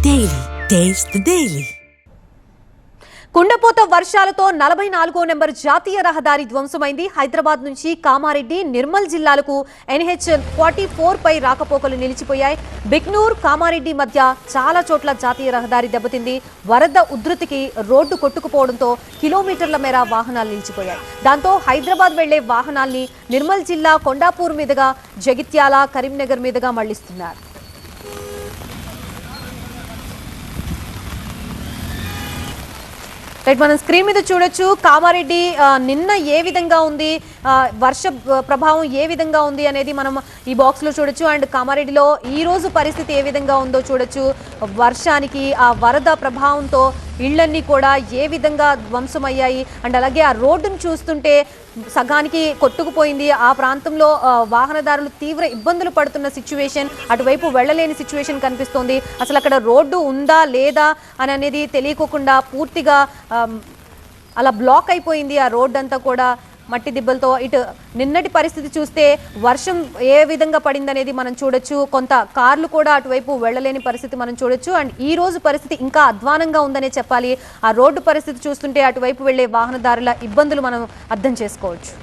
Daily. Taste the Daily. కుండపోత వర్షాలతో 44వ number జాతీయ రహదారి ధ్వంసమైంది. హైదరాబాద్ నుంచి కామారెడ్డి, నిర్మల్ జిల్లాలకు NH 44 పై రాకపోకలు నిలిచిపోయాయి. బిక్నూర్, కామారెడ్డి మధ్య చాలా చోట్ల జాతీయ రహదారి దెబ్బతింది. వరద ఉధృతికి రోడ్డు కొట్టుకుపోవడంతో కిలోమీటర్ల మేర వాహనాలు నిలిచిపోయాయి. దాంతో హైదరాబాద్ వెళ్లే వాహనాల్ని నిర్మల్ జిల్లా కొండాపూర్ మీదుగా జగిత్యాల, కరీంనగర్ మీదుగా మళ్లిస్తున్నారు. రైట్, మనం స్క్రీన్ మీద చూడొచ్చు కామారెడ్డి నిన్న ఏ విధంగా ఉంది, వర్ష ప్రభావం ఏ విధంగా ఉంది అనేది మనం ఈ బాక్స్ లో చూడొచ్చు. అండ్ కామారెడ్డిలో ఈ రోజు పరిస్థితి ఏ విధంగా ఉందో చూడొచ్చు. వర్షానికి ఆ వరద ప్రభావంతో ఇళ్లన్నీ కూడా ఏ విధంగా ధ్వంసమయ్యాయి. అండ్ అలాగే ఆ రోడ్డును చూస్తుంటే సగానికి కొట్టుకుపోయింది. ఆ ప్రాంతంలో వాహనదారులు తీవ్ర ఇబ్బందులు పడుతున్న సిచ్యువేషన్, అటువైపు వెళ్ళలేని సిచ్యువేషన్ కనిపిస్తోంది. అసలు అక్కడ రోడ్డు ఉందా లేదా అని అనేది తెలియకోకుండా పూర్తిగా అలా బ్లాక్ అయిపోయింది ఆ రోడ్డు అంతా కూడా మట్టి దిబ్బలతో. ఇటు నిన్నటి పరిస్థితి చూస్తే వర్షం ఏ విధంగా పడిందనేది మనం చూడొచ్చు. కొంత కార్లు కూడా అటువైపు వెళ్ళలేని పరిస్థితి మనం చూడొచ్చు. అండ్ ఈ రోజు పరిస్థితి ఇంకా అధ్వానంగా ఉందనే చెప్పాలి. ఆ రోడ్డు పరిస్థితి చూస్తుంటే అటువైపు వెళ్లే వాహనదారుల ఇబ్బందులు మనం అర్థం చేసుకోవచ్చు.